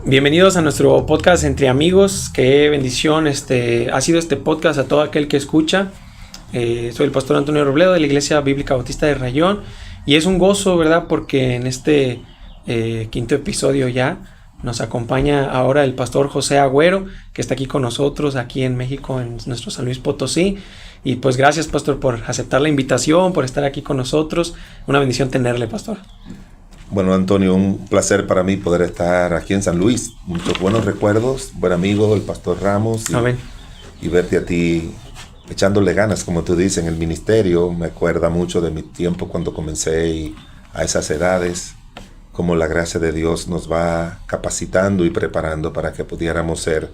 Bienvenidos a nuestro podcast Entre Amigos. Qué bendición ha sido este podcast a todo aquel que escucha. Soy el pastor Antonio Robledo de la Iglesia Bíblica Bautista de Rayón. Y es un gozo, ¿verdad? Porque en este quinto episodio ya nos acompaña ahora el pastor José Agüero, que está aquí con nosotros, aquí en México, en nuestro San Luis Potosí. Y pues gracias, pastor, por aceptar la invitación, por estar aquí con nosotros. Una bendición tenerle, pastor. Bueno, Antonio, un placer para mí poder estar aquí en San Luis. Muchos buenos recuerdos, buen amigo, el pastor Ramos. Amén. Y verte a ti echándole ganas, como tú dices, en el ministerio. Me acuerda mucho de mi tiempo cuando comencé y a esas edades, como la gracia de Dios nos va capacitando y preparando para que pudiéramos ser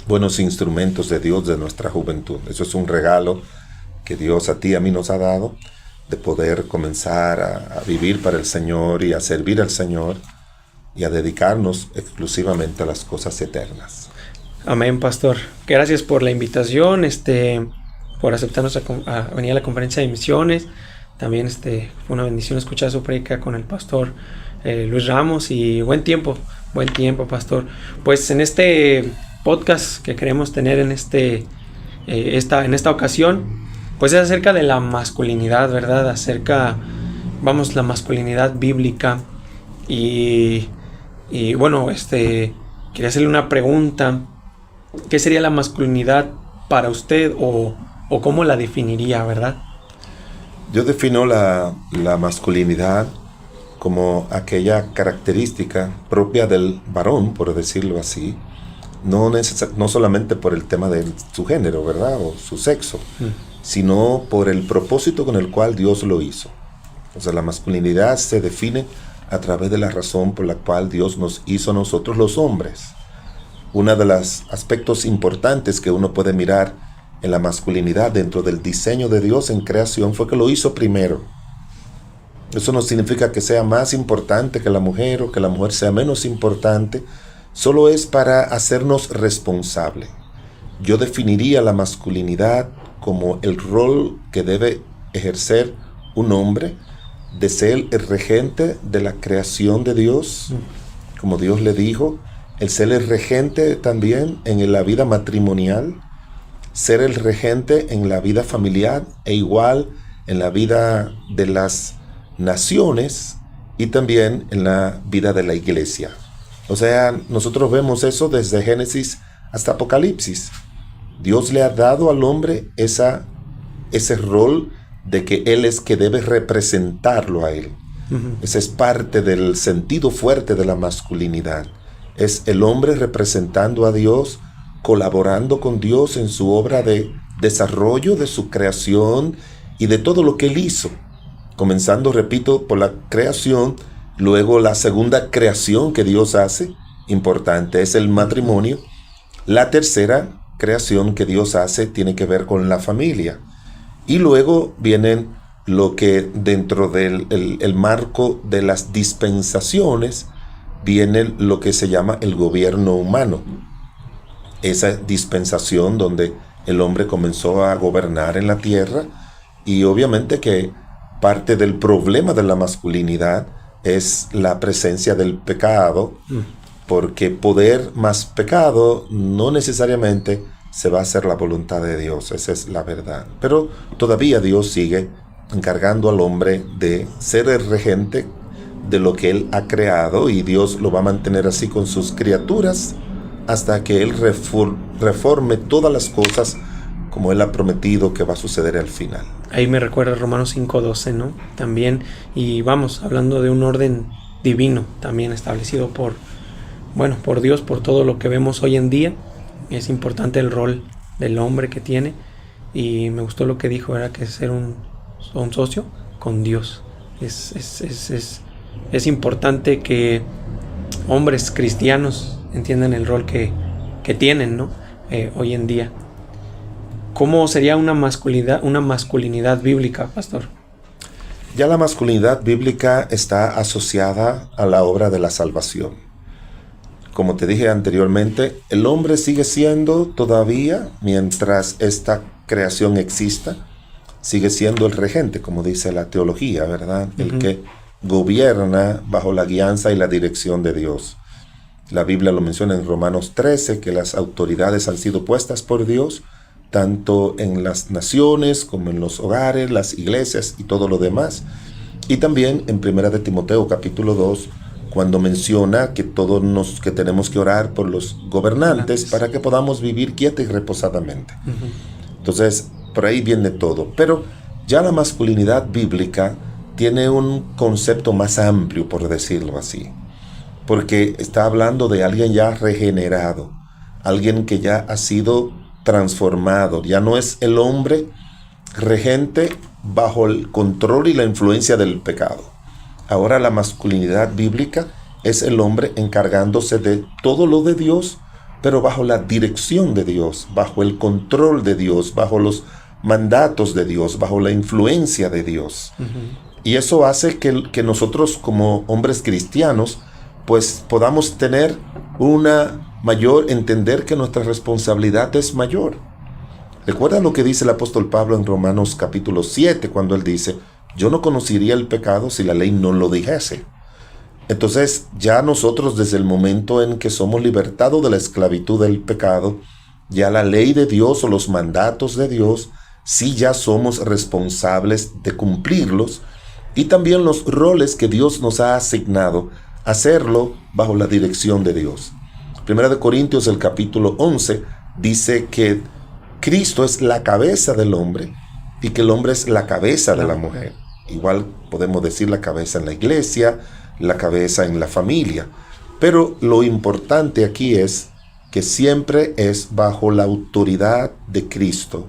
buenos instrumentos de Dios de nuestra juventud. Eso es un regalo que Dios a ti y a mí nos ha dado, de poder comenzar a vivir para el Señor y a servir al Señor y a dedicarnos exclusivamente a las cosas eternas. Amén, pastor. Gracias por la invitación, por aceptarnos a venir a la conferencia de misiones. También fue una bendición escuchar su predica con el pastor Luis Ramos y buen tiempo, pastor. Pues en este podcast que queremos tener en esta ocasión, pues es acerca de la masculinidad, ¿verdad? La masculinidad bíblica. Y bueno, quería hacerle una pregunta. ¿Qué sería la masculinidad para usted o cómo la definiría, verdad? Yo defino la masculinidad como aquella característica propia del varón, por decirlo así, no solamente por el tema de su género, ¿verdad? O su sexo, sino por el propósito con el cual Dios lo hizo. O sea, la masculinidad se define a través de la razón por la cual Dios nos hizo a nosotros los hombres. Uno de los aspectos importantes que uno puede mirar en la masculinidad dentro del diseño de Dios en creación fue que lo hizo primero. Eso no significa que sea más importante que la mujer o que la mujer sea menos importante, solo es para hacernos responsables. Yo definiría la masculinidad como el rol que debe ejercer un hombre de ser el regente de la creación de Dios, como Dios le dijo, el ser el regente también en la vida matrimonial, ser el regente en la vida familiar e igual en la vida de las naciones y también en la vida de la iglesia. O sea, nosotros vemos eso desde Génesis hasta Apocalipsis. Dios le ha dado al hombre ese rol de que él es que debe representarlo a él. Ese es parte del sentido fuerte de la masculinidad. Es el hombre representando a Dios, colaborando con Dios en su obra de desarrollo de su creación y de todo lo que él hizo. Comenzando, repito, por la creación, luego la segunda creación que Dios hace, importante, es el matrimonio. La tercera creación que Dios hace tiene que ver con la familia. Y luego vienen lo que dentro del el marco de las dispensaciones viene lo que se llama el gobierno humano. Esa dispensación donde el hombre comenzó a gobernar en la tierra, y obviamente que parte del problema de la masculinidad es la presencia del pecado, porque poder más pecado no necesariamente se va a hacer la voluntad de Dios. Esa es la verdad. Pero todavía Dios sigue encargando al hombre de ser el regente de lo que Él ha creado, y Dios lo va a mantener así con sus criaturas hasta que Él reforme todas las cosas como Él ha prometido que va a suceder al final. Ahí me recuerda Romanos 5:12, ¿no? También, y vamos, hablando de un orden divino, también establecido por Dios, por todo lo que vemos hoy en día. Es importante el rol del hombre que tiene, y me gustó lo que dijo, era que es ser un socio con Dios. Es importante que hombres cristianos entiendan el rol que tienen, ¿no? Hoy en día. ¿Cómo sería una masculinidad bíblica, pastor? Ya la masculinidad bíblica está asociada a la obra de la salvación. Como te dije anteriormente, el hombre sigue siendo todavía, mientras esta creación exista, sigue siendo el regente, como dice la teología, ¿verdad? El que gobierna bajo la guianza y la dirección de Dios. La Biblia lo menciona en Romanos 13, que las autoridades han sido puestas por Dios, tanto en las naciones como en los hogares, las iglesias y todo lo demás. Y también en 1 de Timoteo capítulo 2, cuando menciona que que tenemos que orar por los gobernantes para que podamos vivir quieta y reposadamente. Entonces, por ahí viene todo. Pero ya la masculinidad bíblica tiene un concepto más amplio, por decirlo así, porque está hablando de alguien ya regenerado, alguien que ya ha sido transformado. Ya no es el hombre regente bajo el control y la influencia del pecado. Ahora la masculinidad bíblica es el hombre encargándose de todo lo de Dios, pero bajo la dirección de Dios, bajo el control de Dios, bajo los mandatos de Dios, bajo la influencia de Dios. Y eso hace que nosotros como hombres cristianos pues podamos tener entender que nuestra responsabilidad es mayor. Recuerda lo que dice el apóstol Pablo en Romanos capítulo 7, cuando él dice: yo no conocería el pecado si la ley no lo dijese. Entonces ya nosotros, desde el momento en que somos libertados de la esclavitud del pecado, ya la ley de Dios o los mandatos de Dios, sí ya somos responsables de cumplirlos, y también los roles que Dios nos ha asignado, hacerlo bajo la dirección de Dios. 1 Corintios el capítulo 11 dice que Cristo es la cabeza del hombre y que el hombre es la cabeza de la mujer. Igual podemos decir la cabeza en la iglesia, la cabeza en la familia. Pero lo importante aquí es que siempre es bajo la autoridad de Cristo.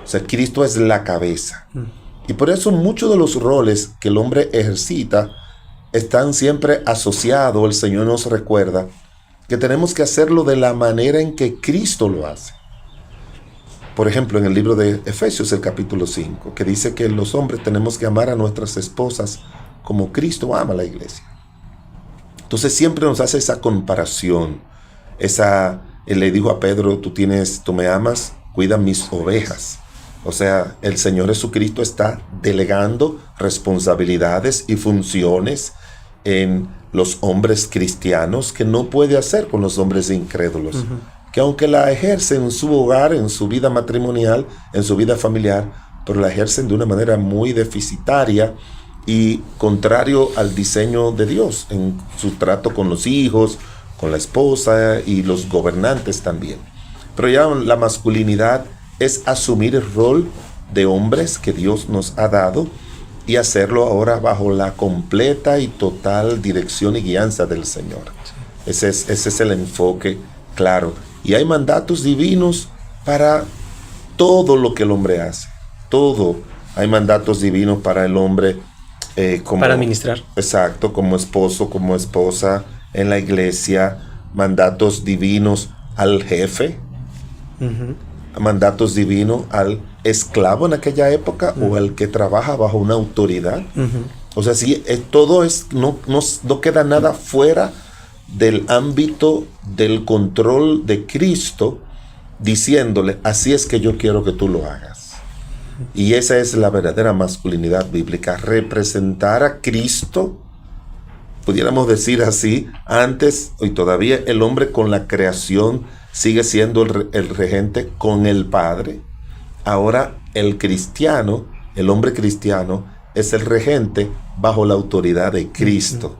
O sea, Cristo es la cabeza. Y por eso muchos de los roles que el hombre ejercita están siempre asociados. El Señor nos recuerda que tenemos que hacerlo de la manera en que Cristo lo hace. Por ejemplo, en el libro de Efesios, el capítulo 5, que dice que los hombres tenemos que amar a nuestras esposas como Cristo ama a la iglesia. Entonces siempre nos hace esa comparación. Él le dijo a Pedro: tú me amas, cuida mis ovejas. O sea, el Señor Jesucristo está delegando responsabilidades y funciones en los hombres cristianos que no puede hacer con los hombres incrédulos. Que aunque la ejercen en su hogar, en su vida matrimonial, en su vida familiar, pero la ejercen de una manera muy deficitaria y contrario al diseño de Dios en su trato con los hijos, con la esposa y los gobernantes también. Pero ya la masculinidad es asumir el rol de hombres que Dios nos ha dado y hacerlo ahora bajo la completa y total dirección y guianza del Señor. Ese es el enfoque claro. Y hay mandatos divinos para todo lo que el hombre hace. Todo. Hay mandatos divinos para el hombre. Para administrar. Exacto, como esposo, como esposa, en la iglesia. Mandatos divinos al jefe. Mandatos divinos al esclavo en aquella época o al que trabaja bajo una autoridad. O sea, sí, todo no queda nada fuera del ámbito del control de Cristo, diciéndole: así es que yo quiero que tú lo hagas. Y esa es la verdadera masculinidad bíblica, representar a Cristo, pudiéramos decir así. Antes y todavía el hombre con la creación sigue siendo el regente con el Padre. Ahora el hombre cristiano es el regente bajo la autoridad de Cristo.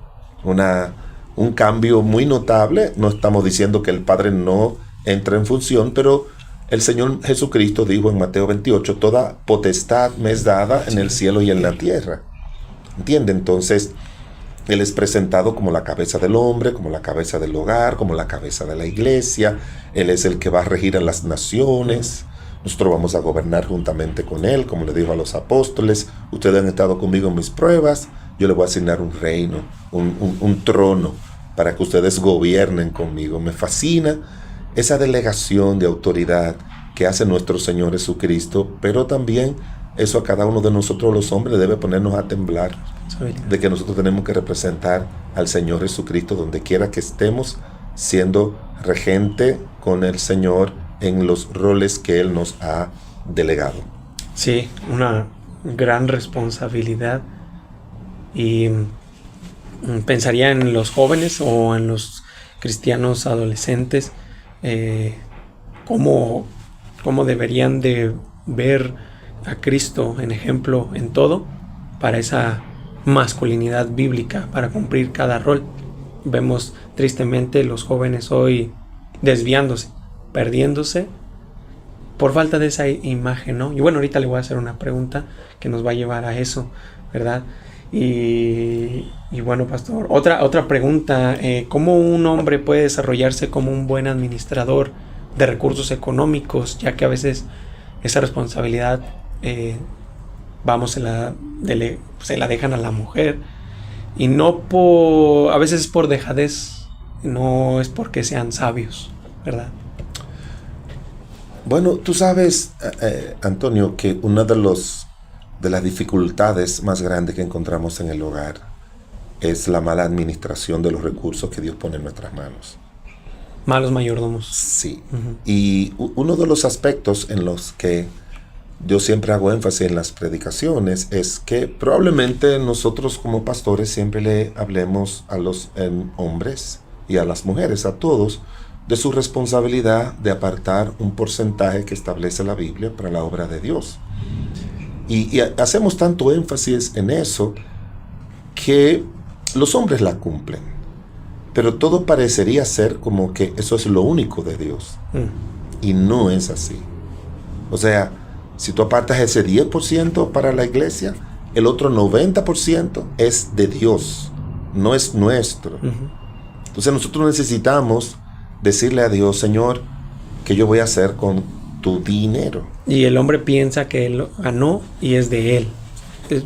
Un cambio muy notable. No estamos diciendo que el Padre no entra en función, pero el Señor Jesucristo dijo en Mateo 28: toda potestad me es dada en el cielo y en la tierra. ¿Entiende? Entonces, Él es presentado como la cabeza del hombre, como la cabeza del hogar, como la cabeza de la iglesia. Él es el que va a regir a las naciones. Nosotros vamos a gobernar juntamente con Él, como le dijo a los apóstoles: ustedes han estado conmigo en mis pruebas, yo les voy a asignar un reino, un trono, para que ustedes gobiernen conmigo. Me fascina esa delegación de autoridad que hace nuestro Señor Jesucristo, pero también eso a cada uno de nosotros los hombres debe ponernos a temblar, de que nosotros tenemos que representar al Señor Jesucristo donde quiera que estemos, siendo regente con el Señor en los roles que Él nos ha delegado. Sí, una gran responsabilidad. Y pensaría en los jóvenes o en los cristianos adolescentes, cómo deberían de ver a Cristo en ejemplo en todo para esa masculinidad bíblica, para cumplir cada rol. Vemos tristemente los jóvenes hoy desviándose, perdiéndose por falta de esa imagen, ¿no? Y bueno, ahorita le voy a hacer una pregunta que nos va a llevar a eso, ¿verdad? Y bueno, pastor, otra pregunta, ¿cómo un hombre puede desarrollarse como un buen administrador de recursos económicos, ya que a veces esa responsabilidad se la dejan a la mujer, y a veces es por dejadez, no es porque sean sabios, ¿verdad? Bueno, tú sabes, Antonio, que una de las dificultades más grandes que encontramos en el hogar es la mala administración de los recursos que Dios pone en nuestras manos. Malos mayordomos. Sí. Uh-huh. Y uno de los aspectos en los que yo siempre hago énfasis en las predicaciones es que probablemente nosotros como pastores siempre le hablemos a los hombres y a las mujeres, a todos, de su responsabilidad de apartar un porcentaje que establece la Biblia para la obra de Dios. Y hacemos tanto énfasis en eso que los hombres la cumplen. Pero todo parecería ser como que eso es lo único de Dios. Y no es así. O sea, si tú apartas ese 10% para la iglesia, el otro 90% es de Dios, no es nuestro. Uh-huh. Entonces nosotros necesitamos decirle a Dios, Señor, ¿qué yo voy a hacer con tu dinero? Y el hombre piensa que él lo ganó y es de él.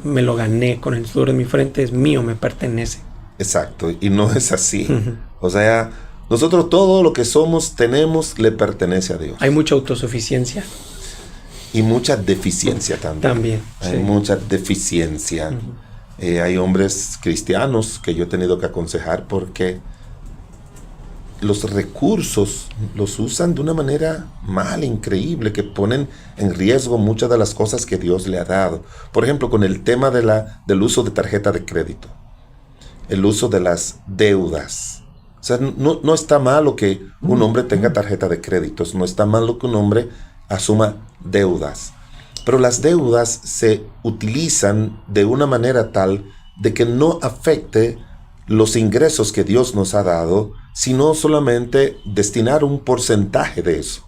Me lo gané con el sudor de mi frente, es mío, me pertenece. Exacto, y no es así. Uh-huh. O sea, nosotros todo lo que somos, tenemos, le pertenece a Dios. Hay mucha autosuficiencia. Y mucha deficiencia también. Hay mucha deficiencia. Uh-huh. Hay hombres cristianos que yo he tenido que aconsejar porque los recursos los usan de una manera mal, increíble, que ponen en riesgo muchas de las cosas que Dios le ha dado. Por ejemplo, con el tema del uso de tarjeta de crédito, el uso de las deudas. O sea, no está malo que un hombre tenga tarjeta de créditos, no está malo que un hombre asuma deudas. Pero las deudas se utilizan de una manera tal de que no afecte los ingresos que Dios nos ha dado, sino solamente destinar un porcentaje de eso.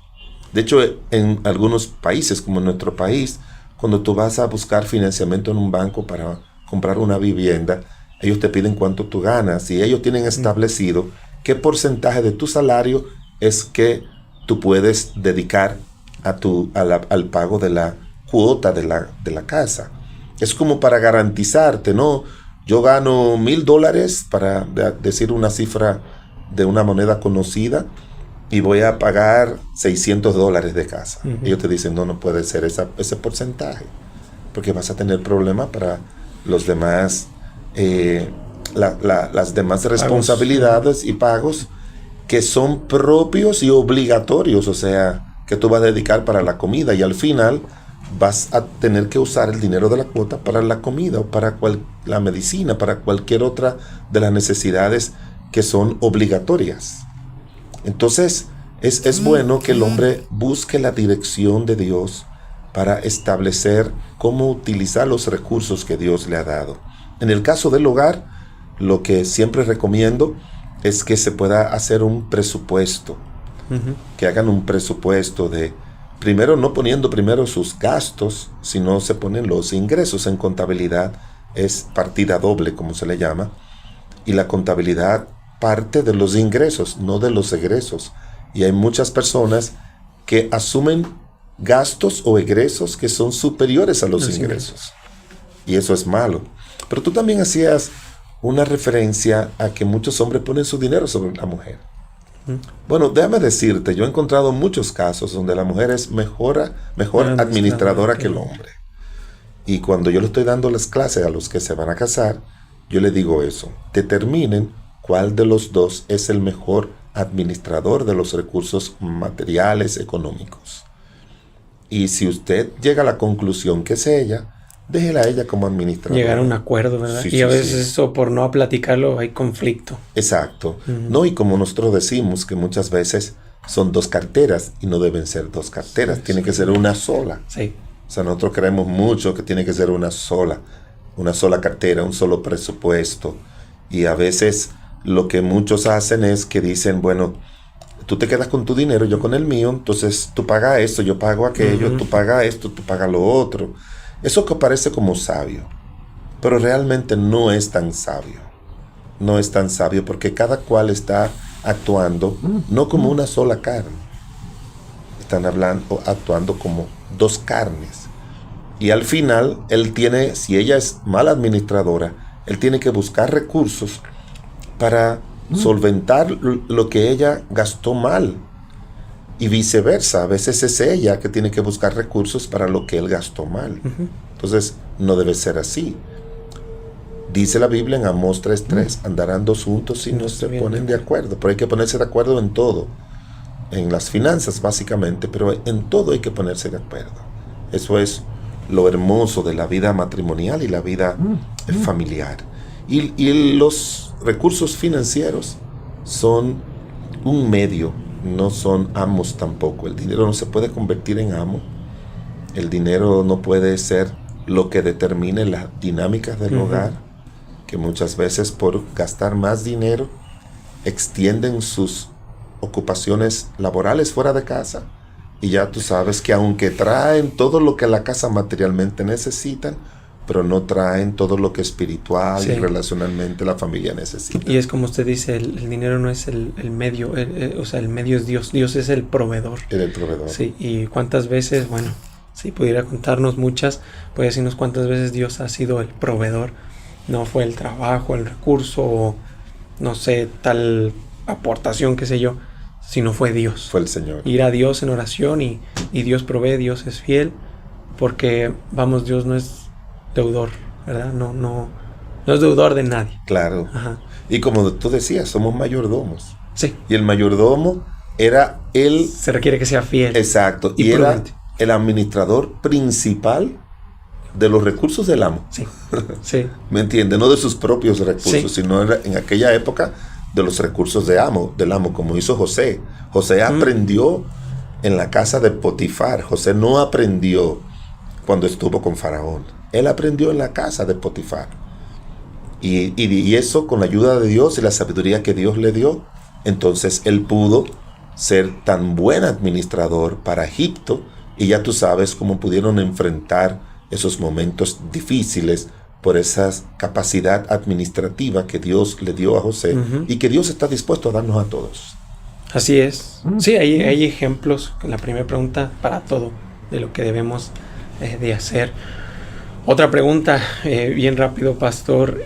De hecho, en algunos países, como en nuestro país, cuando tú vas a buscar financiamiento en un banco para comprar una vivienda, ellos te piden cuánto tú ganas y ellos tienen establecido qué porcentaje de tu salario es que tú puedes dedicar al pago de la cuota de la casa. Es como para garantizarte, ¿no? Yo gano $1,000, para decir una cifra de una moneda conocida, y voy a pagar $600 de casa. Uh-huh. Ellos te dicen, no puede ser ese porcentaje, porque vas a tener problemas para los demás, las demás responsabilidades y pagos que son propios y obligatorios, o sea, que tú vas a dedicar para la comida, y al final vas a tener que usar el dinero de la cuota para la comida o para la medicina, para cualquier otra de las necesidades que son obligatorias. Entonces, es bueno que el hombre busque la dirección de Dios para establecer cómo utilizar los recursos que Dios le ha dado. En el caso del hogar, lo que siempre recomiendo es que se pueda hacer un presupuesto. Uh-huh. Que hagan un presupuesto de, primero no poniendo primero sus gastos, sino se ponen los ingresos. En contabilidad es partida doble, como se le llama, y la contabilidad parte de los ingresos, no de los egresos. Y hay muchas personas que asumen gastos o egresos que son superiores a los ingresos. Y eso es malo. Pero tú también hacías una referencia a que muchos hombres ponen su dinero sobre la mujer. Bueno, déjame decirte, yo he encontrado muchos casos donde la mujer es mejor administradora que el hombre. Y cuando yo le estoy dando las clases a los que se van a casar, yo le digo eso: determinen cuál de los dos es el mejor administrador de los recursos materiales, económicos. Y si usted llega a la conclusión que es ella, déjela a ella como administradora. Llegar a un acuerdo, ¿verdad? Sí, y a sí, veces sí. eso, por no platicarlo, hay conflicto. Exacto. No, y como nosotros decimos que muchas veces son dos carteras y no deben ser dos carteras, tiene que ser una sola. Sí. O sea, nosotros creemos mucho que tiene que ser una sola cartera, un solo presupuesto. Y a veces lo que muchos hacen es que dicen, bueno, tú te quedas con tu dinero, yo con el mío, entonces tú pagas esto, yo pago aquello, tú pagas esto, tú pagas lo otro. Eso que parece como sabio, pero realmente no es tan sabio. No es tan sabio porque cada cual está actuando no como una sola carne. Están actuando como dos carnes. Y al final, si ella es mala administradora, él tiene que buscar recursos para solventar lo que ella gastó mal. Y viceversa, a veces es ella que tiene que buscar recursos para lo que él gastó mal. Entonces, no debe ser así. Dice la Biblia en Amós 3:3, andarán dos juntos si no se ponen de acuerdo. Pero hay que ponerse de acuerdo en todo. En las finanzas, básicamente, pero en todo hay que ponerse de acuerdo. Eso es lo hermoso de la vida matrimonial y la vida familiar. Y los recursos financieros son un medio, no son amos tampoco. El dinero no se puede convertir en amo. El dinero no puede ser lo que determine las dinámicas del hogar, que muchas veces por gastar más dinero extienden sus ocupaciones laborales fuera de casa. Y ya tú sabes que aunque traen todo lo que la casa materialmente necesitan, pero no traen todo lo que espiritual y relacionalmente la familia necesita. Y es como usted dice, el dinero no es el medio, o sea, el medio es Dios. Dios es el proveedor. El proveedor. Sí, y cuántas veces, bueno, si pudiera contarnos muchas, puede decirnos cuántas veces Dios ha sido el proveedor. No fue el trabajo, el recurso, o no sé, tal aportación, qué sé yo, sino fue Dios. Fue el Señor. Ir a Dios en oración y Dios provee, Dios es fiel, porque, vamos, Dios no es deudor, ¿verdad? No es deudor de nadie. Claro. Ajá. Y como tú decías, somos mayordomos. Sí. Y el mayordomo era el... Se requiere que sea fiel. Exacto. Y era el administrador principal de los recursos del amo. Sí. Sí. ¿Me entiendes? No de sus propios recursos, sino en aquella época de los recursos del amo, como hizo José. José aprendió en la casa de Potifar. José no aprendió cuando estuvo con Faraón. Él aprendió en la casa de Potifar. Y eso con la ayuda de Dios y la sabiduría que Dios le dio, entonces él pudo ser tan buen administrador para Egipto, y ya tú sabes cómo pudieron enfrentar esos momentos difíciles por esa capacidad administrativa que Dios le dio a José y que Dios está dispuesto a darnos a todos. Así es. Sí, hay ejemplos, la primera pregunta, para todo, de lo que debemos de hacer. Otra pregunta, bien rápido, pastor.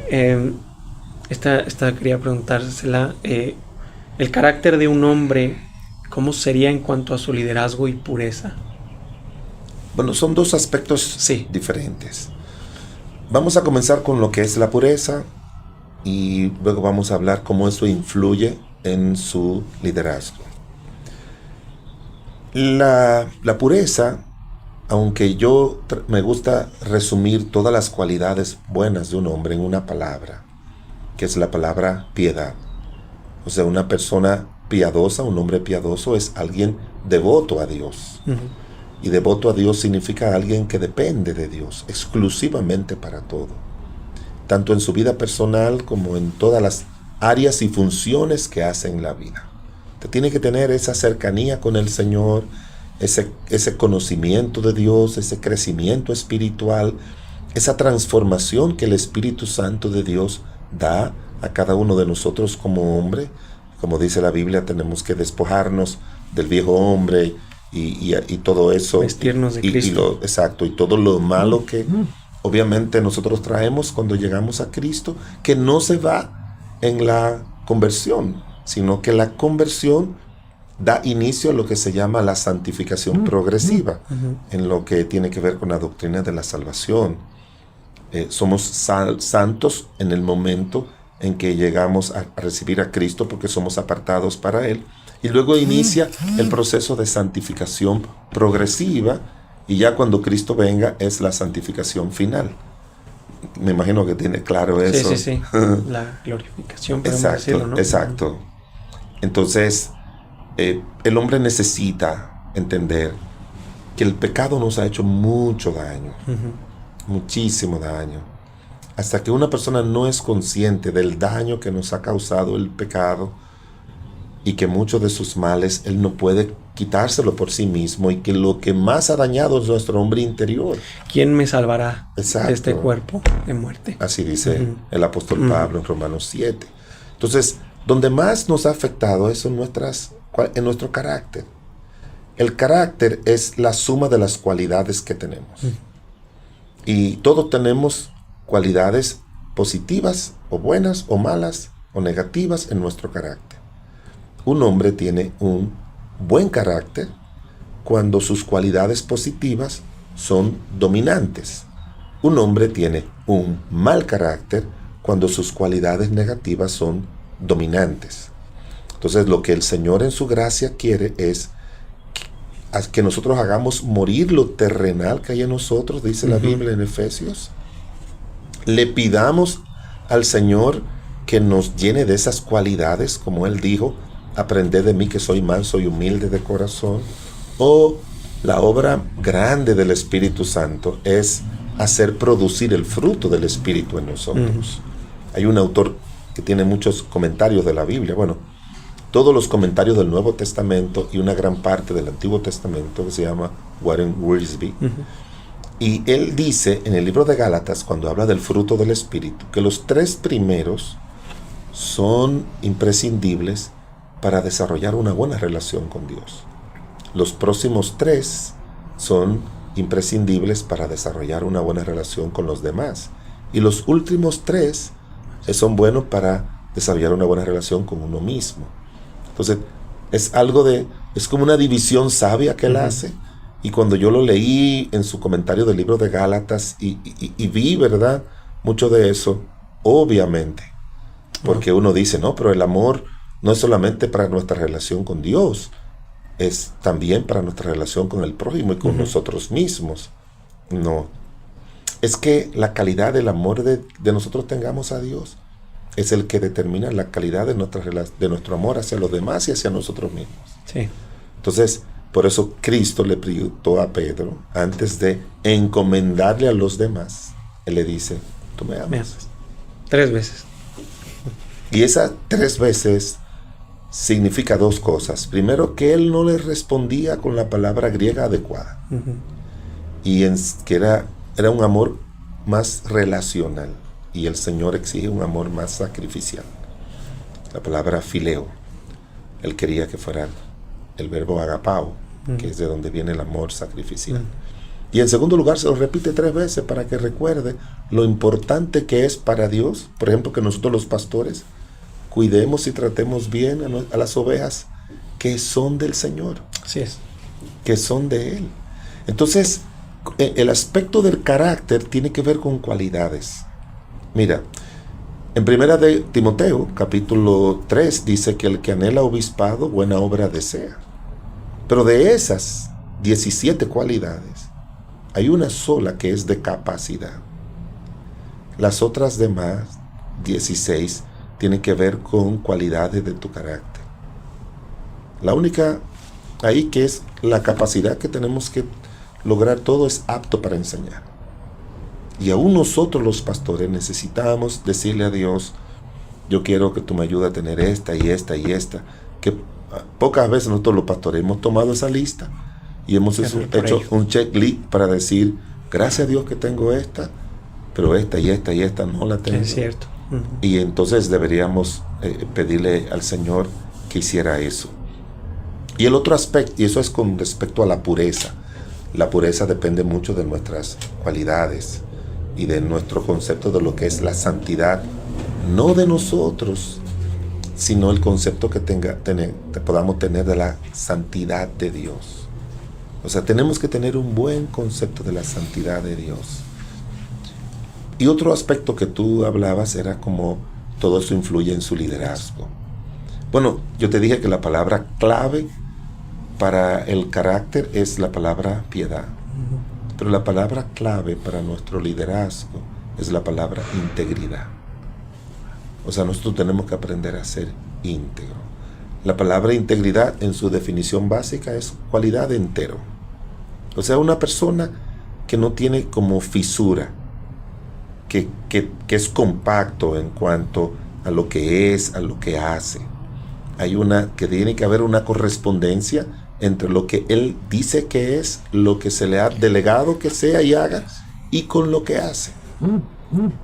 Esta quería preguntársela. El carácter de un hombre, ¿cómo sería en cuanto a su liderazgo y pureza? Bueno, son dos aspectos diferentes. Vamos a comenzar con lo que es la pureza y luego vamos a hablar cómo eso influye en su liderazgo. La pureza, aunque yo me gusta resumir todas las cualidades buenas de un hombre en una palabra, que es la palabra piedad. O sea, una persona piadosa, un hombre piadoso es alguien devoto a Dios. Y devoto a Dios significa alguien que depende de Dios exclusivamente para todo, tanto en su vida personal como en todas las áreas y funciones que hace en la vida. Te tiene que tener esa cercanía con el Señor, ese conocimiento de Dios, ese crecimiento espiritual, esa transformación que el Espíritu Santo de Dios da a cada uno de nosotros como hombre. Como dice la Biblia, tenemos que despojarnos del viejo hombre y todo eso. Vestirnos de Cristo. Exacto, y todo lo malo que obviamente nosotros traemos cuando llegamos a Cristo, que no se va en la conversión, sino que la conversión da inicio a lo que se llama la santificación progresiva, en lo que tiene que ver con la doctrina de la salvación. Somos santos en el momento en que llegamos a recibir a Cristo, porque somos apartados para Él. Y luego inicia el proceso de santificación progresiva, Y ya cuando Cristo venga es la santificación final. Me imagino que tiene claro eso. Sí. La glorificación, podemos Exacto, decirlo, ¿no? exacto. Entonces, el hombre necesita entender que el pecado nos ha hecho mucho daño, muchísimo daño. Hasta que una persona no es consciente del daño que nos ha causado el pecado y que muchos de sus males él no puede quitárselo por sí mismo, y que lo que más ha dañado es nuestro hombre interior. ¿Quién me salvará Exacto. de este cuerpo de muerte? Así dice el apóstol Pablo en Romanos 7. Entonces, donde más nos ha afectado es en nuestro carácter. El carácter es la suma de las cualidades que tenemos. Y todos tenemos cualidades positivas o buenas o malas o negativas en nuestro carácter. Un hombre tiene un buen carácter cuando sus cualidades positivas son dominantes. Un hombre tiene un mal carácter cuando sus cualidades negativas son dominantes. Entonces, lo que el Señor en su gracia quiere es que nosotros hagamos morir lo terrenal que hay en nosotros, dice la Biblia en Efesios. Le pidamos al Señor que nos llene de esas cualidades, como Él dijo: aprended de mí que soy manso y humilde de corazón. O la obra grande del Espíritu Santo es hacer producir el fruto del Espíritu en nosotros. Hay un autor que tiene muchos comentarios de la Biblia, todos los comentarios del Nuevo Testamento y una gran parte del Antiguo Testamento, que se llama Warren Wiersbe. Y él dice en el libro de Gálatas, cuando habla del fruto del Espíritu, que los 3 primeros son imprescindibles para desarrollar una buena relación con Dios. Los próximos 3 son imprescindibles para desarrollar una buena relación con los demás. Y los últimos 3 son buenos para desarrollar una buena relación con uno mismo. Entonces, es como una división sabia que él hace. Y cuando yo lo leí en su comentario del libro de Gálatas y vi, ¿verdad?, mucho de eso, obviamente, porque uno dice, no, pero el amor no es solamente para nuestra relación con Dios, es también para nuestra relación con el prójimo y con nosotros mismos. No, es que la calidad del amor de nosotros tengamos a Dios es el que determina la calidad de nuestro amor hacia los demás y hacia nosotros mismos. Sí. Entonces, por eso Cristo le preguntó a Pedro, antes de encomendarle a los demás, él le dice: ¿tú me amas? Me amas. 3 veces. Y esas 3 veces significa 2 cosas. Primero, que él no le respondía con la palabra griega adecuada. Y que era un amor más relacional. Y el Señor exige un amor más sacrificial. La palabra fileo. Él quería que fuera el verbo agapao, que es de donde viene el amor sacrificial. Y en segundo lugar, se lo repite 3 veces para que recuerde lo importante que es para Dios. Por ejemplo, que nosotros los pastores cuidemos y tratemos bien a las ovejas que son del Señor. Así es. Que son de Él. Entonces, el aspecto del carácter tiene que ver con cualidades. Mira, en 1 de Timoteo, capítulo 3, dice que el que anhela obispado, buena obra desea. Pero de esas 17 cualidades, hay una sola que es de capacidad. Las otras demás, 16, tienen que ver con cualidades de tu carácter. La única ahí que es la capacidad que tenemos que lograr todo es apto para enseñar. Y aún nosotros los pastores necesitamos decirle a Dios: yo quiero que tú me ayudes a tener esta y esta y esta. Que pocas veces nosotros los pastores hemos tomado esa lista y hemos hecho un checklist para decir: gracias a Dios que tengo esta, pero esta y esta y esta no la tengo. Es cierto. Y entonces deberíamos pedirle al Señor que hiciera eso. Y el otro aspecto, y eso es con respecto a la pureza. La pureza depende mucho de nuestras cualidades y de nuestro concepto de lo que es la santidad, no de nosotros, sino el concepto que podamos tener de la santidad de Dios. O sea, tenemos que tener un buen concepto de la santidad de Dios. Y otro aspecto que tú hablabas era cómo todo eso influye en su liderazgo. Bueno, yo te dije que la palabra clave para el carácter es la palabra piedad. Pero la palabra clave para nuestro liderazgo es la palabra integridad. O sea, nosotros tenemos que aprender a ser íntegro. La palabra integridad en su definición básica es cualidad de entero. O sea, una persona que no tiene como fisura, que es compacto en cuanto a lo que es, a lo que hace. Que tiene que haber una correspondencia entre lo que él dice que es, lo que se le ha delegado que sea y haga, y con lo que hace.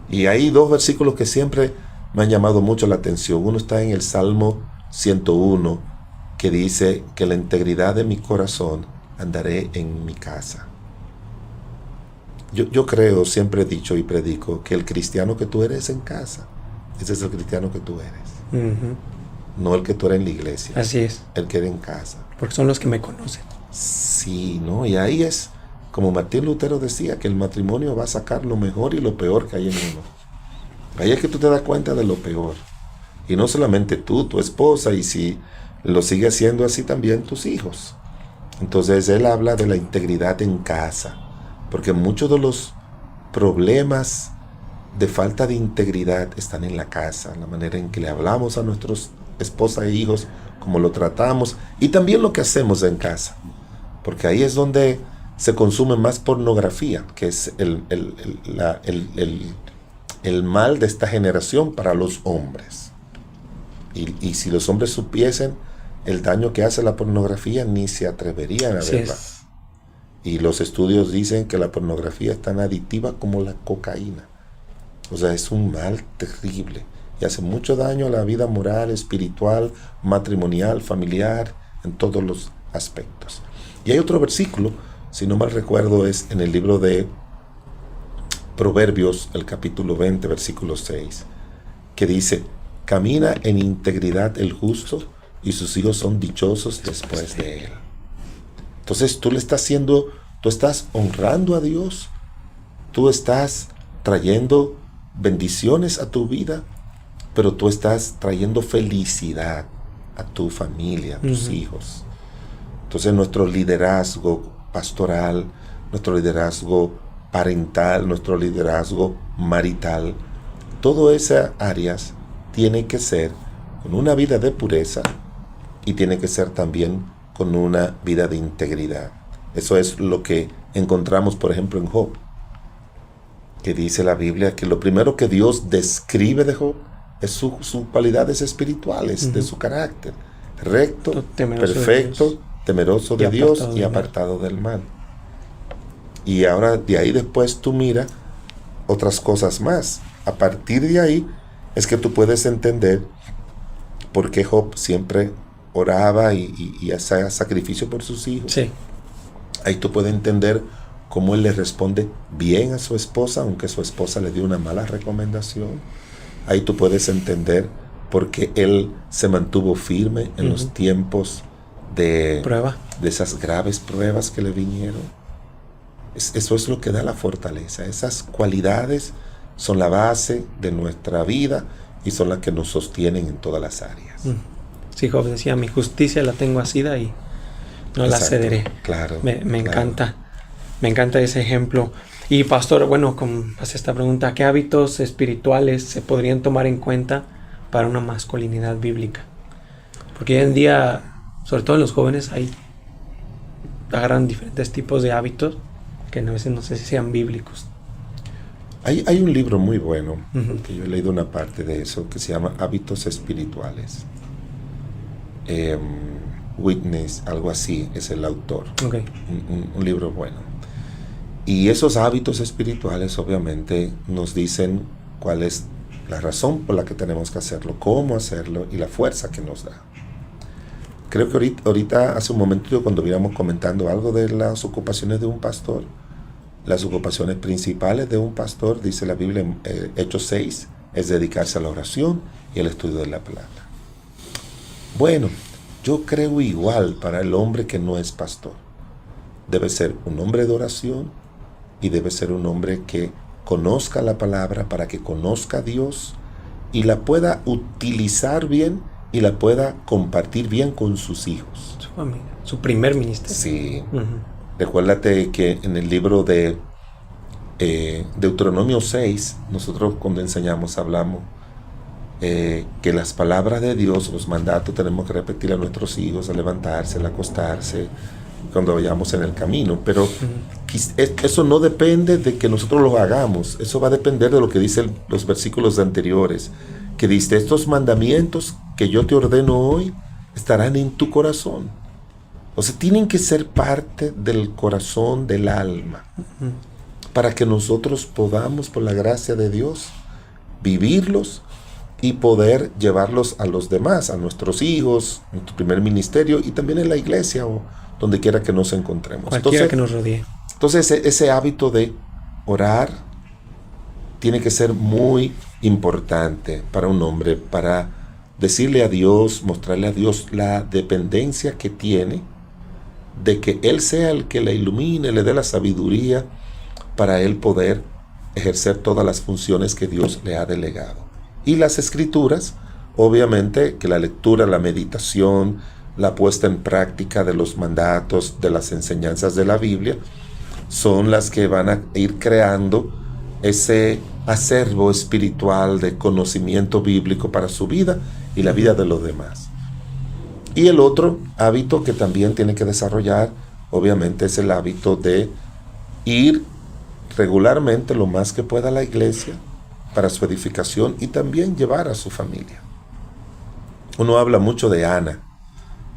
Y hay dos versículos que siempre me han llamado mucho la atención. Uno está en el Salmo 101, que dice que la integridad de mi corazón andaré en mi casa. Yo creo, siempre he dicho y predico, que el cristiano que tú eres en casa, ese es el cristiano que tú eres. No el que tú eres en la iglesia. Así es. El que eres en casa. Porque son los que me conocen. Sí, ¿no? Y ahí es, como Martín Lutero decía, que el matrimonio va a sacar lo mejor y lo peor que hay en uno. Ahí es que tú te das cuenta de lo peor. Y no solamente tú, tu esposa, y si lo sigue haciendo así también tus hijos. Entonces él habla de la integridad en casa. Porque muchos de los problemas de falta de integridad están en la casa, la manera en que le hablamos a nuestros esposas e hijos, cómo lo tratamos y también lo que hacemos en casa. Porque ahí es donde se consume más pornografía, que es el mal de esta generación para los hombres. Y si los hombres supiesen el daño que hace la pornografía, ni se atreverían a verla. Y los estudios dicen que la pornografía es tan adictiva como la cocaína. O sea, es un mal terrible y hace mucho daño a la vida moral, espiritual, matrimonial, familiar, en todos los aspectos. Y hay otro versículo, si no mal recuerdo, es en el libro de Proverbios, el capítulo 20, versículo 6, que dice: camina en integridad el justo y sus hijos son dichosos después de él. Entonces tú estás honrando a Dios, tú estás trayendo bendiciones a tu vida, pero tú estás trayendo felicidad a tu familia, a tus hijos. Entonces nuestro liderazgo pastoral, nuestro liderazgo parental, nuestro liderazgo marital, todas esas áreas tienen que ser con una vida de pureza y tiene que ser también con una vida de integridad. Eso es lo que encontramos, por ejemplo, en Job, que dice la Biblia que lo primero que Dios describe de Job es sus cualidades espirituales, de su carácter, recto, perfecto, temeroso de Dios y apartado del mal. Y ahora de ahí después tú mira otras cosas más. A partir de ahí es que tú puedes entender por qué Job siempre oraba y hacía sacrificio por sus hijos. Sí. Ahí tú puedes entender cómo él le responde bien a su esposa, aunque su esposa le dio una mala recomendación. Ahí tú puedes entender por qué él se mantuvo firme en los tiempos de esas graves pruebas que le vinieron. Eso es lo que da la fortaleza. Esas cualidades son la base de nuestra vida y son las que nos sostienen en todas las áreas. Sí, Job decía, mi justicia la tengo asida y no la cederé. Claro. Me encanta ese ejemplo. Y pastor, bueno, como hace esta pregunta, ¿qué hábitos espirituales se podrían tomar en cuenta para una masculinidad bíblica? Porque hoy en día, sobre todo en los jóvenes, agarran diferentes tipos de hábitos que a veces no sé si sean bíblicos. Hay un libro muy bueno, que yo he leído una parte de eso, que se llama Hábitos Espirituales. Witness, algo así, es el autor. Okay. Un libro bueno. Y esos hábitos espirituales obviamente nos dicen cuál es la razón por la que tenemos que hacerlo, cómo hacerlo y la fuerza que nos da. Creo que ahorita hace un momento cuando íbamos comentando algo de las ocupaciones de un pastor, las ocupaciones principales de un pastor, dice la Biblia en Hechos 6, es dedicarse a la oración y al estudio de la palabra. Bueno, yo creo igual para el hombre que no es pastor. Debe ser un hombre de oración y debe ser un hombre que conozca la palabra para que conozca a Dios y la pueda utilizar bien y la pueda compartir bien con sus hijos. Su familia, su primer ministerio. Sí. Recuérdate que en el libro de Deuteronomio 6, nosotros cuando enseñamos hablamos que las palabras de Dios, los mandatos, tenemos que repetir a nuestros hijos al levantarse, al acostarse, cuando vayamos en el camino. Pero eso no depende de que nosotros lo hagamos. Eso va a depender de lo que dicen los versículos anteriores, que dice: estos mandamientos que yo te ordeno hoy estarán en tu corazón. O sea, tienen que ser parte del corazón, del alma, para que nosotros podamos, por la gracia de Dios, vivirlos y poder llevarlos a los demás, a nuestros hijos, en tu primer ministerio y también en la iglesia o donde quiera que nos encontremos. Cualquiera que nos rodee. Entonces ese hábito de orar tiene que ser muy importante para un hombre, para decirle a Dios, mostrarle a Dios la dependencia que tiene de que Él sea el que le ilumine, le dé la sabiduría para Él poder ejercer todas las funciones que Dios le ha delegado. Y las escrituras, obviamente que la lectura, la meditación, la puesta en práctica de los mandatos, de las enseñanzas de la Biblia, son las que van a ir creando ese acervo espiritual de conocimiento bíblico para su vida y la vida de los demás. Y el otro hábito que también tiene que desarrollar, obviamente, es el hábito de ir regularmente lo más que pueda a la iglesia para su edificación y también llevar a su familia. Uno habla mucho de Ana,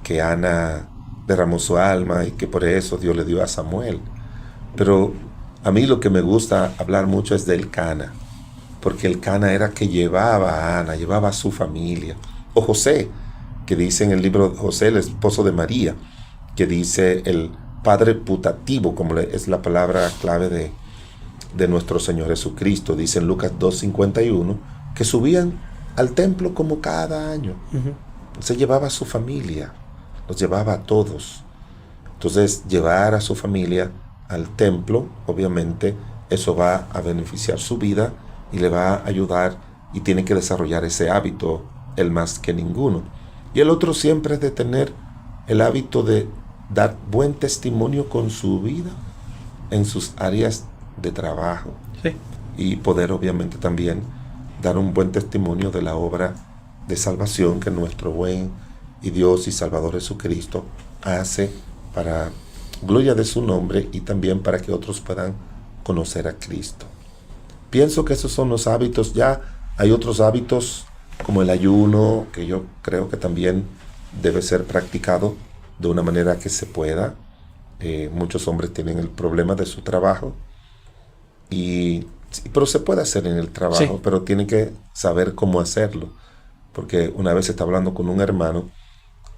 que Ana derramó su alma y que por eso Dios le dio a Samuel. Pero a mí lo que me gusta hablar mucho es del Cana, porque el Cana era que llevaba a Ana, llevaba a su familia. O José, que dice en el libro de José, el esposo de María, que dice el padre putativo, como es la palabra clave de nuestro Señor Jesucristo. Dice en Lucas 2:51 que subían al templo como cada año. Se llevaba a su familia, los llevaba a todos. Entonces, llevar a su familia al templo, obviamente, eso va a beneficiar su vida y le va a ayudar, y tiene que desarrollar ese hábito, el más que ninguno. Y el otro siempre es de tener el hábito de dar buen testimonio con su vida en sus áreas de trabajo. Sí. Y poder obviamente también dar un buen testimonio de la obra de salvación que nuestro buen y Dios y Salvador Jesucristo hace para gloria de su nombre y también para que otros puedan conocer a Cristo. Pienso que esos son los hábitos. Ya hay otros hábitos como el ayuno, que yo creo que también debe ser practicado de una manera que se pueda. Muchos hombres tienen el problema de su trabajo, pero se puede hacer en el trabajo, sí, pero tienen que saber cómo hacerlo. Porque una vez estaba hablando con un hermano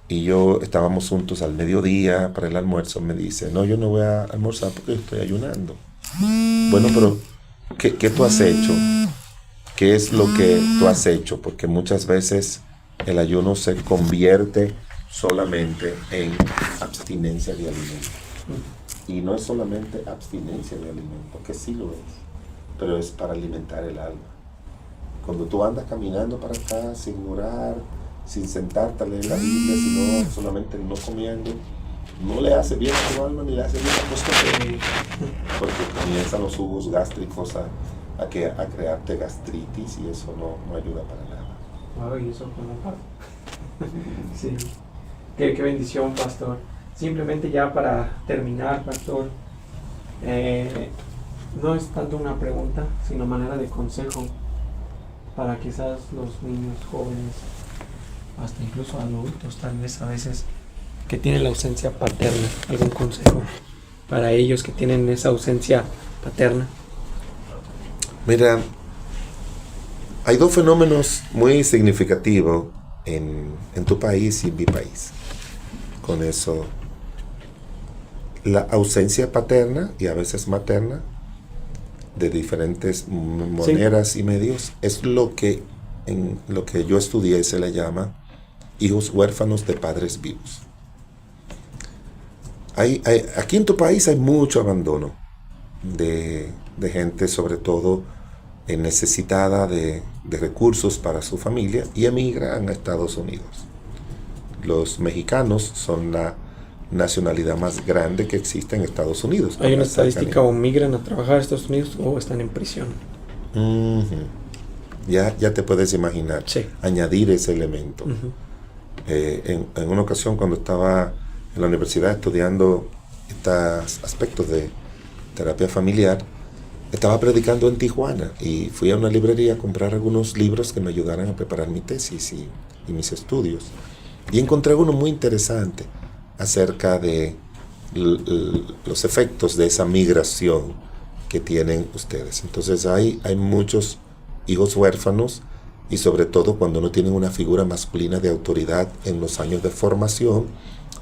y estábamos juntos al mediodía para el almuerzo. Me dice: no, yo no voy a almorzar porque estoy ayunando. Bueno, pero ¿qué tú has hecho? ¿Qué es lo que tú has hecho? Porque muchas veces el ayuno se convierte solamente en abstinencia de alimento. Y no es solamente abstinencia de alimento, que sí lo es, pero es para alimentar el alma. Cuando tú andas caminando para acá sin orar, sin sentarte a leer la Biblia, sino solamente no comiendo, no le hace bien a tu alma ni le hace bien a tu estómago, porque comienzan los jugos gástricos a crearte gastritis, y eso no ayuda para nada. Ay, eso como pasa. Sí. Qué bendición, pastor. Simplemente ya para terminar, pastor, no es tanto una pregunta, sino manera de consejo para quizás los niños, jóvenes, hasta incluso adultos, tal vez a veces, que tienen la ausencia paterna. ¿Algún consejo para ellos que tienen esa ausencia paterna? Mira, hay dos fenómenos muy significativos en tu país y en mi país. Con eso, la ausencia paterna y a veces materna, de diferentes maneras, sí, y medios, es lo que en lo que yo estudié se le llama hijos huérfanos de padres vivos. Aquí en tu país hay mucho abandono de gente, sobre todo necesitada de recursos para su familia, y emigran a Estados Unidos. Los mexicanos son la nacionalidad más grande que existe en Estados Unidos. ¿Hay una estadística o migran a trabajar a Estados Unidos o están en prisión? Ya te puedes imaginar. Sí. Añadir ese elemento. En una ocasión, cuando estaba en la universidad estudiando estos aspectos de terapia familiar, estaba predicando en Tijuana y fui a una librería a comprar algunos libros que me ayudaran a preparar mi tesis y mis estudios. Y encontré uno muy interesante acerca de los efectos de esa migración que tienen ustedes. Entonces hay muchos hijos huérfanos, y sobre todo cuando no tienen una figura masculina de autoridad en los años de formación,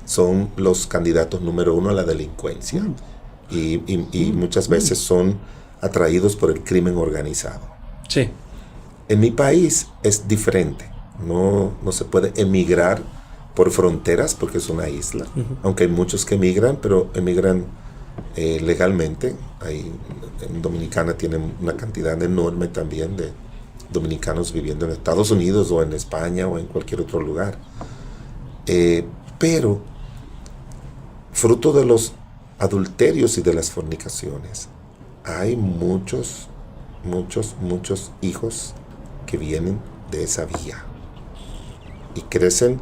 son los candidatos número 1 a la delincuencia. Y muchas veces son atraídos por el crimen organizado. Sí. En mi país es diferente. No se puede emigrar por fronteras porque es una isla. Aunque hay muchos que emigran, pero emigran legalmente. En Dominicana tienen una cantidad enorme también de dominicanos viviendo en Estados Unidos o en España o en cualquier otro lugar. Pero fruto de los adulterios y de las fornicaciones, hay muchos hijos que vienen de esa vía y crecen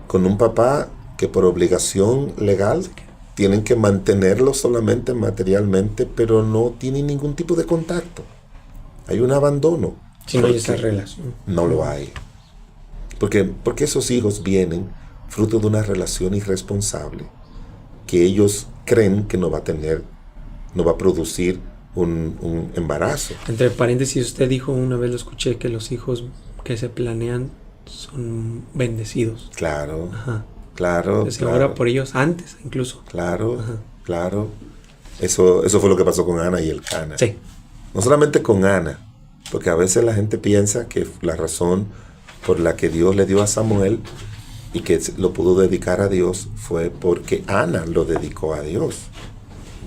con un papá que por obligación legal tienen que mantenerlo solamente materialmente, pero no tienen ningún tipo de contacto. Hay un abandono. Si no hay esa relación. No lo hay. Porque esos hijos vienen fruto de una relación irresponsable que ellos creen que no va a producir un embarazo. Entre paréntesis, usted dijo una vez, lo escuché, que los hijos que se planean son bendecidos. Claro. Ajá. Claro. Se ora por ellos antes, incluso. Claro. Ajá. Claro. Eso fue lo que pasó con Ana y Elcana. Sí. No solamente con Ana, porque a veces la gente piensa que la razón por la que Dios le dio a Samuel y que lo pudo dedicar a Dios fue porque Ana lo dedicó a Dios.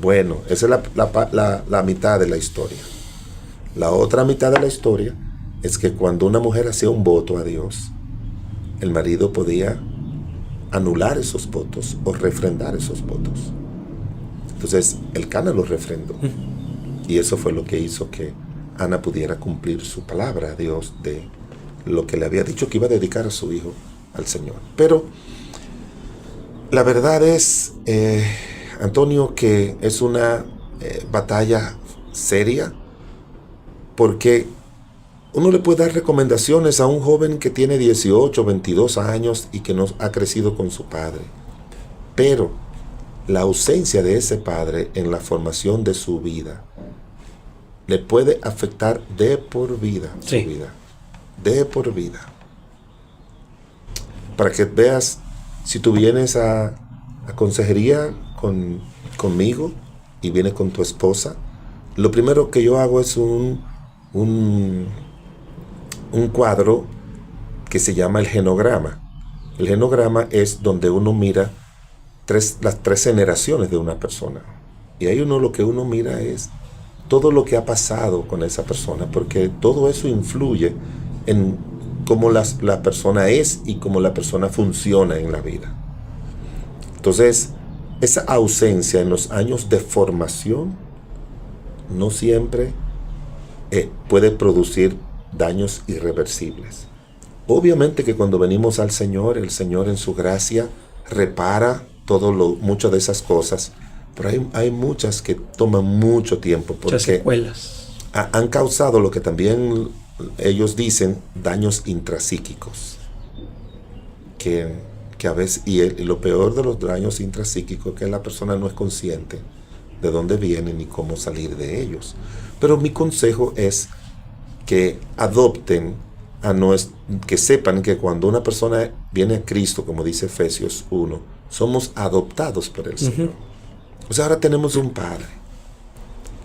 Bueno, esa es la mitad de la historia. La otra mitad de la historia es que cuando una mujer hacía un voto a Dios, el marido podía anular esos votos o refrendar esos votos. Entonces, Elcana lo refrendó. Y eso fue lo que hizo que Ana pudiera cumplir su palabra a Dios de lo que le había dicho que iba a dedicar a su hijo al Señor. Pero la verdad es, Antonio, que es una batalla seria, porque uno le puede dar recomendaciones a un joven que tiene 18, 22 años y que no ha crecido con su padre. Pero la ausencia de ese padre en la formación de su vida le puede afectar de por vida su vida. De por vida. Para que veas, si tú vienes a consejería conmigo y vienes con tu esposa, lo primero que yo hago es un cuadro que se llama el genograma. El genograma es donde uno mira las 3 generaciones de una persona. Y ahí lo que uno mira es todo lo que ha pasado con esa persona, porque todo eso influye en cómo la persona es y cómo la persona funciona en la vida. Entonces, esa ausencia en los años de formación no siempre puede producir daños irreversibles. Obviamente que cuando venimos al Señor, el Señor en su gracia repara muchas de esas cosas, pero hay muchas que toman mucho tiempo porque muchas secuelas. Han causado lo que también ellos dicen daños intrapsíquicos, que a veces, y lo peor de los daños intrapsíquicos es que la persona no es consciente de dónde vienen ni cómo salir de ellos. Pero mi consejo es que adopten que sepan que cuando una persona viene a Cristo, como dice Efesios 1, somos adoptados por el Señor. O sea, ahora tenemos un Padre.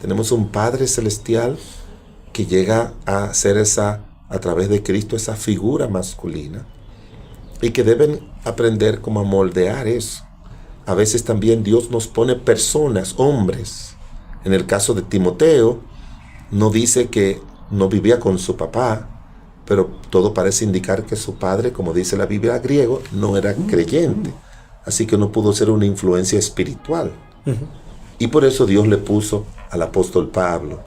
Tenemos un Padre celestial que llega a ser a través de Cristo, esa figura masculina, y que deben aprender cómo a moldear eso. A veces también Dios nos pone personas, hombres. En el caso de Timoteo, no dice que no vivía con su papá, pero todo parece indicar que su padre, como dice la Biblia griego, no era creyente. así que no pudo ser una influencia espiritual. Y por eso Dios le puso al apóstol Pablo.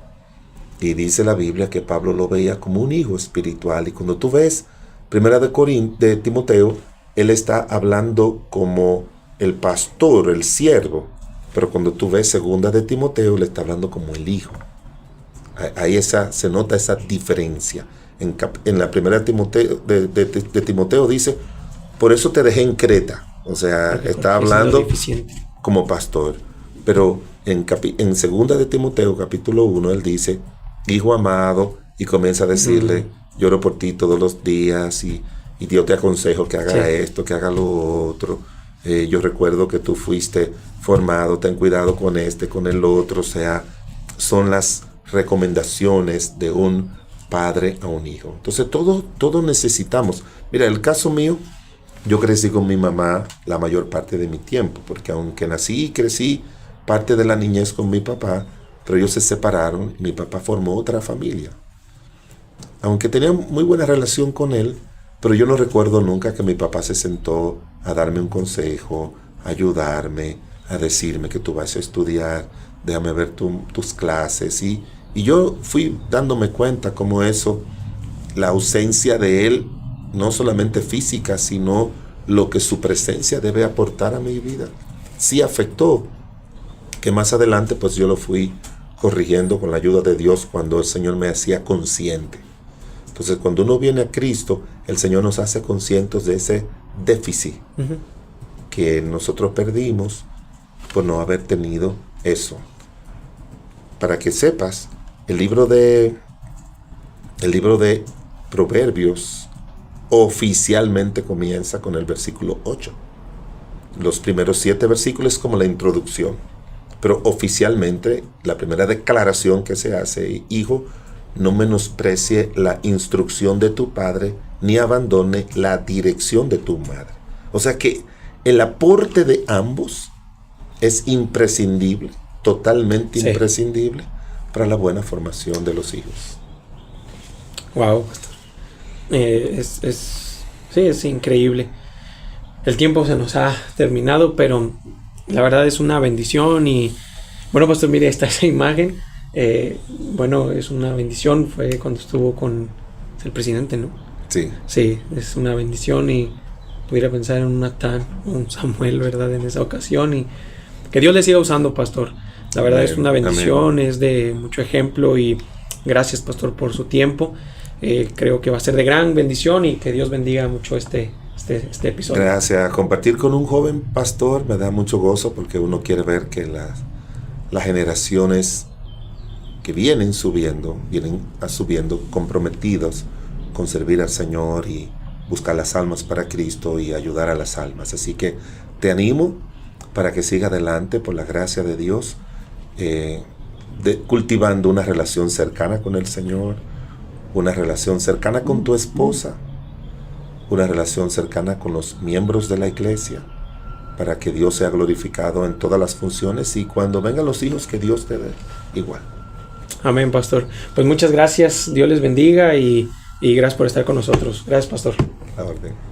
Y dice la Biblia que Pablo lo veía como un hijo espiritual. Y cuando tú ves Primera de Timoteo, él está hablando como el pastor, el siervo. Pero cuando tú ves Segunda de Timoteo, le está hablando como el hijo. Ahí se nota esa diferencia. En la Primera de Timoteo dice, por eso te dejé en Creta. O sea, está hablando como pastor. Pero en Segunda de Timoteo, capítulo 1, él dice, hijo amado, y comienza a decirle, lloro por ti todos los días, y Dios te aconsejo que haga esto, que haga lo otro. Yo recuerdo que tú fuiste formado, ten cuidado con con el otro. O sea, son las recomendaciones de un padre a un hijo. Entonces, todo necesitamos. Mira, el caso mío, yo crecí con mi mamá la mayor parte de mi tiempo, porque aunque nací y crecí parte de la niñez con mi papá, pero ellos se separaron y mi papá formó otra familia. Aunque tenía muy buena relación con él, pero yo no recuerdo nunca que mi papá se sentó a darme un consejo, a ayudarme, a decirme que tú vas a estudiar, déjame ver tus clases. Y yo fui dándome cuenta cómo eso, la ausencia de él, no solamente física, sino lo que su presencia debe aportar a mi vida, sí afectó. Que más adelante pues yo lo fui corrigiendo con la ayuda de Dios cuando el Señor me hacía consciente. Entonces, cuando uno viene a Cristo, el Señor nos hace conscientes de ese déficit que nosotros perdimos por no haber tenido eso. Para que sepas, el libro de Proverbios oficialmente comienza con el versículo 8. Los primeros 7 versículos es como la introducción. Pero oficialmente, la primera declaración que se hace, hijo, no menosprecie la instrucción de tu padre, ni abandone la dirección de tu madre. O sea que el aporte de ambos es imprescindible, totalmente imprescindible para la buena formación de los hijos. Wow, pastor. Es increíble. El tiempo se nos ha terminado, pero la verdad es una bendición. Y bueno, pastor, mire, está esa imagen. Bueno, es una bendición. Fue cuando estuvo con el presidente, ¿no? Sí. Sí, es una bendición. Y pudiera pensar en un Natán, un Samuel, ¿verdad? En esa ocasión. Y que Dios le siga usando, pastor. La verdad es una bendición. Amén. Es de mucho ejemplo. Y gracias, pastor, por su tiempo. Creo que va a ser de gran bendición. Y que Dios bendiga mucho este episodio. Gracias. Compartir con un joven pastor me da mucho gozo, porque uno quiere ver que las generaciones que vienen subiendo comprometidos con servir al Señor y buscar las almas para Cristo y ayudar a las almas. Así que te animo para que siga adelante por la gracia de Dios, cultivando una relación cercana con el Señor, una relación cercana con tu esposa, una relación cercana con los miembros de la iglesia, para que Dios sea glorificado en todas las funciones, y cuando vengan los hijos, que Dios te dé igual. Amén, pastor. Pues muchas gracias, Dios les bendiga y gracias por estar con nosotros. Gracias, pastor. A orden.